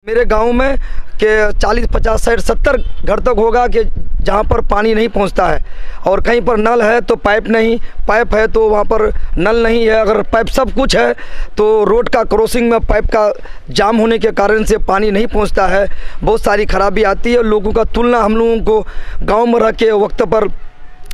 मेरे गांव में कि 40, 50, 60, 70 घर तक होगा कि जहां पर पानी नहीं पहुंचता है, और कहीं पर नल है तो पाइप नहीं, पाइप है तो वहां पर नल नहीं है। अगर पाइप सब कुछ है तो रोड का क्रॉसिंग में पाइप का जाम होने के कारण से पानी नहीं पहुंचता है, बहुत सारी खराबी आती है। लोगों का तुलना हम लोगों को गाँव में रह के वक्त पर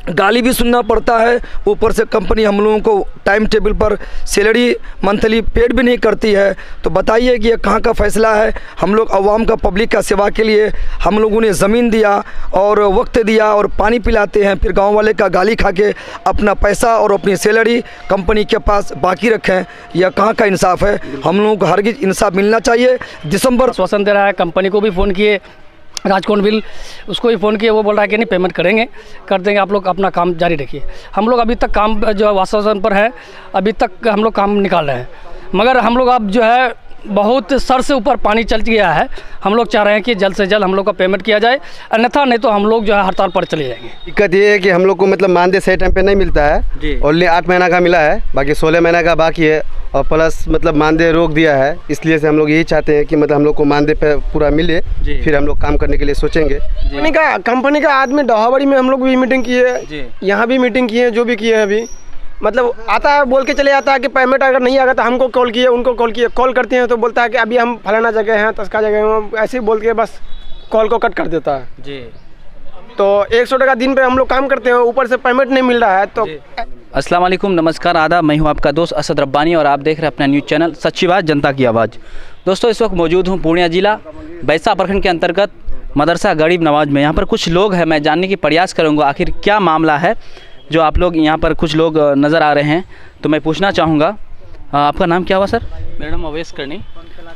गाली भी सुनना पड़ता है, ऊपर से कंपनी हम लोगों को टाइम टेबल पर सैलरी मंथली पेड भी नहीं करती है। तो बताइए कि ये कहाँ का फैसला है। हम लोग अवाम का, पब्लिक का सेवा के लिए हम लोगों ने ज़मीन दिया और वक्त दिया और पानी पिलाते हैं, फिर गांव वाले का गाली खा के अपना पैसा और अपनी सैलरी कंपनी के पास बाकी रखें। यह कहाँ का इंसाफ है। हम लोगों को हरगिज़ इंसाफ मिलना चाहिए। दिसंबर आश्वासन दे रहा है, कंपनी को भी फ़ोन किए, राजकोट बिल उसको भी फ़ोन किए, वो बोल रहा है कि नहीं पेमेंट करेंगे, कर देंगे, आप लोग अपना काम जारी रखिए। हम लोग अभी तक काम जो आश्वासन पर है, अभी तक हम लोग काम निकाल रहे हैं, मगर हम लोग अब जो है बहुत सर से ऊपर पानी चल गया है। हम लोग चाह रहे हैं कि जल्द से जल्द हम लोग का पेमेंट किया जाए, अन्यथा नहीं तो हम लोग जो है हड़ताल पर चले जाएंगे। दिक्कत ये है कि हम लोग को मतलब मानदेय सही टाइम पे नहीं मिलता है, ओनली 8 महीना का मिला है, बाकी 16 महीना का बाकी है, और प्लस मतलब मानदेय रोक दिया है। इसलिए से हम लोग यही चाहते हैं कि मतलब हम लोग को मानदेय पे पूरा मिले, फिर हम लोग काम करने के लिए सोचेंगे। कंपनी का आदमी डहाबड़ी में हम लोग भी मीटिंग किए, यहाँ भी मीटिंग किए, जो भी किए हैं अभी मतलब आता है, बोल के चले जाता है कि पेमेंट अगर नहीं आएगा तो हमको कॉल किए, उनको कॉल किए, कॉल करते हैं तो बोलता है कि अभी हम फलाना जगह हैं, तस्का जगह हैं, ऐसे ही बोल के बस कॉल को कट कर देता है जी। तो 100 टका दिन पे हम लोग काम करते हैं, ऊपर से पेमेंट नहीं मिल रहा है। तो अस्सलाम वालेकुम, नमस्कार, आदाब, मैं हूं आपका दोस्त असद रब्बानी और आप देख रहे हैं अपना न्यूज़ चैनल सच्ची बात जनता की आवाज़। दोस्तों इस वक्त मौजूद हूं पूर्णिया जिला बैसा प्रखंड के अंतर्गत मदरसा गरीब नवाज में। यहाँ पर कुछ लोग हैं, मैं जानने की प्रयास करूँगा आखिर क्या मामला है जो आप लोग यहाँ पर कुछ लोग नज़र आ रहे हैं। तो मैं पूछना चाहूँगा, आपका नाम क्या हुआ सर? मेरा नाम अवैस करनी।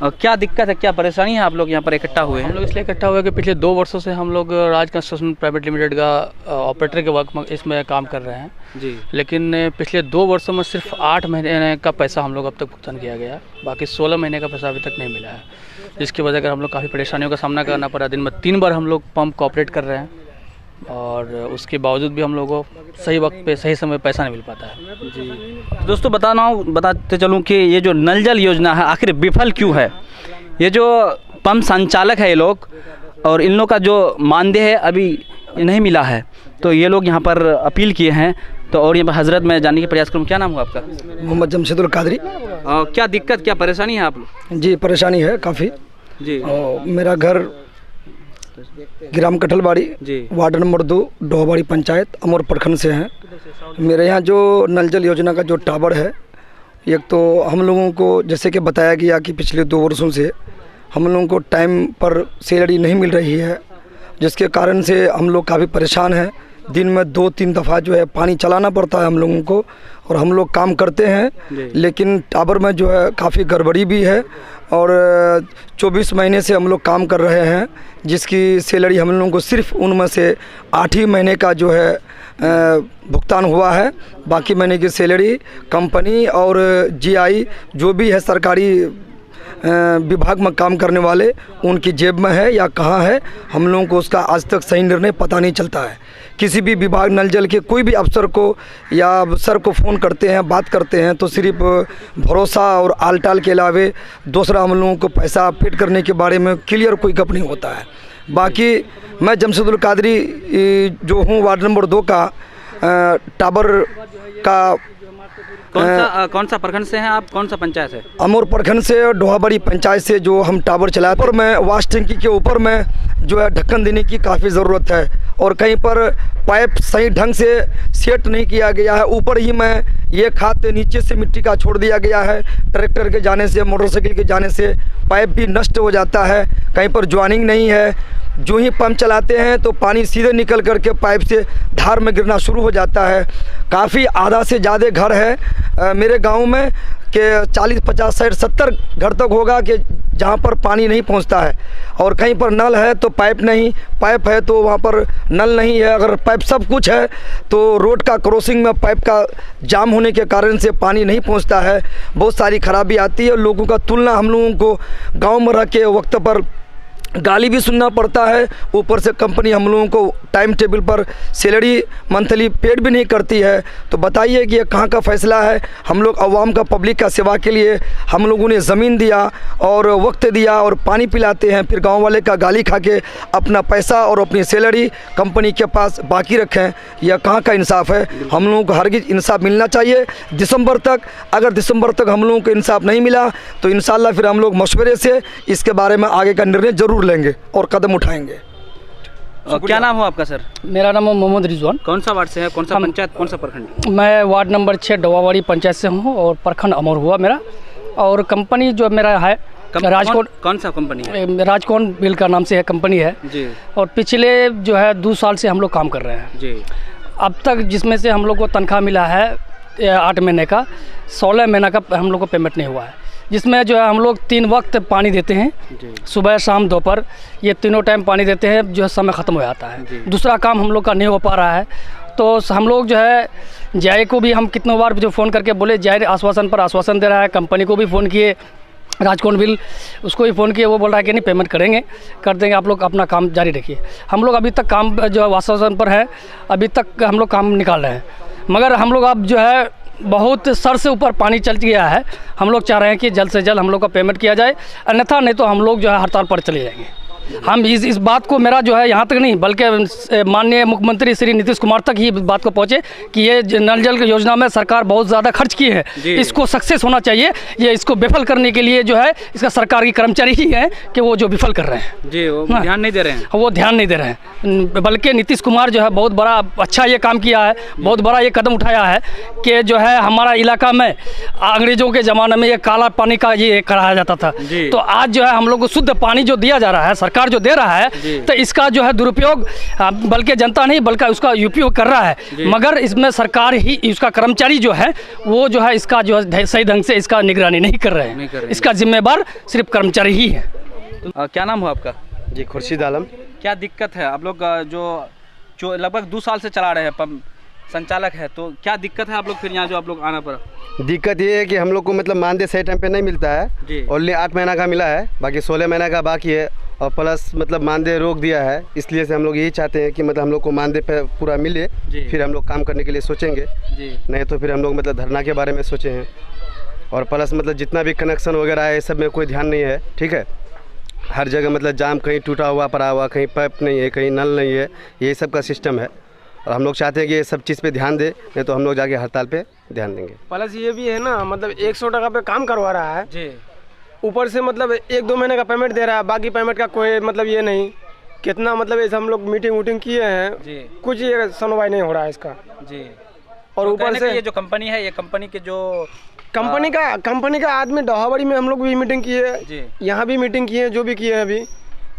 क्या दिक्कत है, क्या परेशानी है, आप लोग यहाँ पर इकट्ठा हुए हैं? हम लोग इसलिए इकट्ठा हुए कि पिछले 2 वर्षों से हम लोग राज कंस्ट्रक्शन प्राइवेट लिमिटेड का ऑपरेटर के वर्क में इसमें काम कर रहे हैं जी। लेकिन पिछले 2 वर्षों में सिर्फ 8 महीने का पैसा हम लोग अब तक भुगतान किया गया, बाकी 16 महीने का पैसा अभी तक नहीं मिला है, जिसकी वजह से हम लोग काफ़ी परेशानियों का सामना करना पड़ा। दिन में 3 बार हम लोग पंप ऑपरेट कर रहे हैं और उसके बावजूद भी हम लोगों को सही वक्त पे सही समय पैसा नहीं मिल पाता है जी। दोस्तों बताते चलूँ कि ये जो नल जल योजना है आखिर विफल क्यों है। ये जो पंप संचालक है ये लोग, और इन लोग का जो मानदेय है अभी नहीं मिला है, तो ये लोग यहाँ पर अपील किए हैं। तो और यहाँ पर हजरत मैं जानने की प्रयास करूँ, क्या नाम हुआ आपका? मोहम्मद जमशेदुल कादरी। क्या दिक्कत, क्या परेशानी है आप लोग? जी परेशानी है काफ़ी जी। मेरा घर ग्राम कठलबाड़ी जी, वार्ड नंबर 2, डोहबाड़ी पंचायत, अमर प्रखंड से हैं। मेरे यहाँ जो नल जल योजना का जो टावर है, एक तो हम लोगों को जैसे कि बताया गया कि पिछले 2 वर्षों से हम लोगों को टाइम पर सैलरी नहीं मिल रही है, जिसके कारण से हम लोग काफ़ी परेशान हैं। दिन में 2-3 दफ़ा जो है पानी चलाना पड़ता है हम लोगों को, और हम लोग काम करते हैं, लेकिन टावर में जो है काफ़ी गड़बड़ी भी है। और 24 महीने से हम लोग काम कर रहे हैं, जिसकी सैलरी हम लोगों को सिर्फ उनमें से 8 ही महीने का जो है भुगतान हुआ है। बाकी महीने की सैलरी कंपनी और जीआई जो भी है सरकारी विभाग में काम करने वाले उनकी जेब में है या कहाँ है, हम लोगों को उसका आज तक सही निर्णय पता नहीं चलता है। किसी भी विभाग नल जल के कोई भी अफसर को या सर को फ़ोन करते हैं, बात करते हैं, तो सिर्फ भरोसा और आलटाल के अलावे दूसरा हम लोगों को पैसा पेड करने के बारे में क्लियर कोई गप नहीं होता है। बाकी मैं जमशेदुल कादरी जो हूँ, वार्ड नंबर 2 का टावर का कौन सा प्रखंड से हैं आप, कौन सा पंचायत है? अमर प्रखंड से, डोहाबड़ी पंचायत से जो हम टावर चलाए, पर मैं वाश टंकी के ऊपर में जो है ढक्कन देने की काफ़ी ज़रूरत है, और कहीं पर पाइप सही ढंग से सेट नहीं किया गया है। ऊपर ही में ये खाद नीचे से मिट्टी का छोड़ दिया गया है, ट्रैक्टर के जाने से, मोटरसाइकिल के जाने से पाइप भी नष्ट हो जाता है। कहीं पर ज्वाइनिंग नहीं है, जो ही पंप चलाते हैं तो पानी सीधे निकल करके पाइप से धार में गिरना शुरू हो जाता है। काफ़ी आधा से ज़्यादा घर है मेरे गांव में कि 40, 50, 60, 70 घर तक होगा कि जहां पर पानी नहीं पहुंचता है, और कहीं पर नल है तो पाइप नहीं, पाइप है तो वहां पर नल नहीं है। अगर पाइप सब कुछ है तो रोड का क्रॉसिंग में पाइप का जाम होने के कारण से पानी नहीं पहुंचता है, बहुत सारी खराबी आती है। लोगों का तुलना हम लोगों को गाँव में रह के वक्त पर गाली भी सुनना पड़ता है, ऊपर से कंपनी हम लोगों को टाइम टेबल पर सैलरी मंथली पेड भी नहीं करती है। तो बताइए कि ये कहाँ का फैसला है। हम लोग अवाम का, पब्लिक का सेवा के लिए हम लोगों ने ज़मीन दिया और वक्त दिया और पानी पिलाते हैं, फिर गांव वाले का गाली खा के अपना पैसा और अपनी सैलरी कंपनी के पास बाकी रखें। यह कहाँ का इंसाफ है। हम लोगों को हरगिज़ इंसाफ मिलना चाहिए दिसंबर तक। अगर दिसंबर तक हम लोगों को इंसाफ नहीं मिला तो इंशाल्लाह फिर हम लोग मशवरे से इसके बारे में आगे का निर्णय ज़रूर लेंगे और कदम उठाएंगे। क्या नाम हो आपका सर? मेरा नाम है मोहम्मद रिजवान। कौन सा वार्ड से है, कौन सा पंचायत, कौन सा प्रखंड? मैं वार्ड नंबर 6 डोवावाड़ी पंचायत से हूँ और प्रखंड अमर हुआ मेरा। और कंपनी जो मेरा है राजकोट। कौन सा कंपनी है? राजकोट बिल का नाम से है कंपनी है जी। और पिछले जो है 2 साल से हम लोग काम कर रहे हैं जी। अब तक, जिसमें से हम लोग को तनख्वाह मिला है 8 महीने का, 16 महीना का हम लोग को पेमेंट नहीं हुआ है। जिसमें जो है हम लोग 3 वक्त पानी देते हैं, सुबह शाम दोपहर, ये तीनों टाइम पानी देते हैं, जो है समय ख़त्म हो जाता है। दूसरा काम हम लोग का नहीं हो पा रहा है। तो हम लोग जो है जाए को भी हम कितनों बार जो फ़ोन करके बोले, जाए आश्वासन पर आश्वासन दे रहा है। कंपनी को भी फ़ोन किए, राजकोट बिल उसको भी फ़ोन किए, वो बोल रहा है कि नहीं पेमेंट करेंगे, कर देंगे, आप लोग अपना काम जारी रखिए। हम लोग अभी तक काम जो है आश्वासन पर है, अभी तक हम लोग काम निकाल रहे हैं। मगर हम लोग अब जो है बहुत सर से ऊपर पानी चल गया है। हम लोग चाह रहे हैं कि जल्द से जल्द हम लोग का पेमेंट किया जाए, अन्यथा नहीं तो हम लोग जो है हड़ताल पर चले जाएंगे। हम इस बात को, मेरा जो है यहाँ तक नहीं बल्कि माननीय मुख्यमंत्री श्री नीतीश कुमार तक ही बात को पहुँचे कि ये नल जल योजना में सरकार बहुत ज़्यादा खर्च की है, इसको सक्सेस होना चाहिए। ये इसको विफल करने के लिए जो है इसका सरकार की कर्मचारी ही है कि वो जो विफल कर रहे हैं जी, वो ध्यान नहीं दे रहे हैं। वो ध्यान नहीं दे रहे हैं। बल्कि नीतीश कुमार जो है बहुत बड़ा अच्छा ये काम किया है, बहुत बड़ा ये कदम उठाया है कि जो है हमारा इलाका में अंग्रेज़ों के ज़माने में ये काला पानी का ये कराया जाता था, तो आज जो है हम लोग को शुद्ध पानी जो दिया जा रहा है, सरकार जो दे रहा है, तो इसका जो है दुरुपयोग बल्कि जनता नहीं बल्कि उसका उपयोग कर रहा है। मगर इसमें सरकार ही, उसका कर्मचारी जो है वो जो है इसका जो है सही ढंग से इसका निगरानी नहीं कर रहे हैं। इसका जिम्मेदार सिर्फ कर्मचारी ही है। क्या नाम हो आपका? जी, खुर्शीद आलम। क्या दिक्कत है? आप लोग जो लगभग 2 साल से चला रहे हैं, पंप संचालक है, तो क्या दिक्कत है आप लोग फिर यहाँ जो आप लोग आना पड़ा? दिक्कत ये है कि हम लोग को मतलब मानदेय सही टाइम पे नहीं मिलता है। ओनली 8 महीना का मिला है, बाकी 16 महीना का बाकी है। और प्लस मतलब मानदेय रोक दिया है, इसलिए से हम लोग यही चाहते हैं कि मतलब हम लोग को मानदेय पे पूरा मिले, फिर हम लोग काम करने के लिए सोचेंगे। नहीं तो फिर हम लोग मतलब धरना के बारे में सोचे हैं। और प्लस मतलब जितना भी कनेक्शन वगैरह है, सब में कोई ध्यान नहीं है। ठीक है, हर जगह मतलब जाम, कहीं टूटा हुआ पड़ा हुआ, कहीं पाइप नहीं है, कहीं नल नहीं है, यही सब का सिस्टम है। और हम लोग चाहते हैं कि ये सब चीज़ पे ध्यान दे, नहीं तो हम लोग जाके हड़ताल पे ध्यान देंगे। प्लस ये भी है ना, मतलब 100 टका पे काम करवा रहा है जी, ऊपर से मतलब 1-2 महीने का पेमेंट दे रहा है, बाकी पेमेंट का कोई मतलब ये नहीं। कितना मतलब ऐसे हम लोग मीटिंग किए हैं जी, कुछ ये सुनवाई नहीं हो रहा है इसका जी। और तो ऊपर से ये जो कंपनी है, ये कंपनी के जो कंपनी का आदमी डोहाबाड़ी में हम लोग भी मीटिंग किए, यहाँ भी मीटिंग किए, जो भी किए हैं अभी,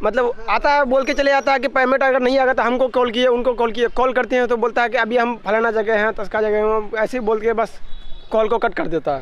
मतलब आता है बोल के चले जाता है कि पेमेंट अगर नहीं आएगा तो हमको कॉल किए, उनको कॉल किए, कॉल करते हैं तो बोलता है कि अभी हम फलाना जगह हैं, तस्का जगह हैं, ऐसे ही बोल के बस कॉल को कट कर देता है।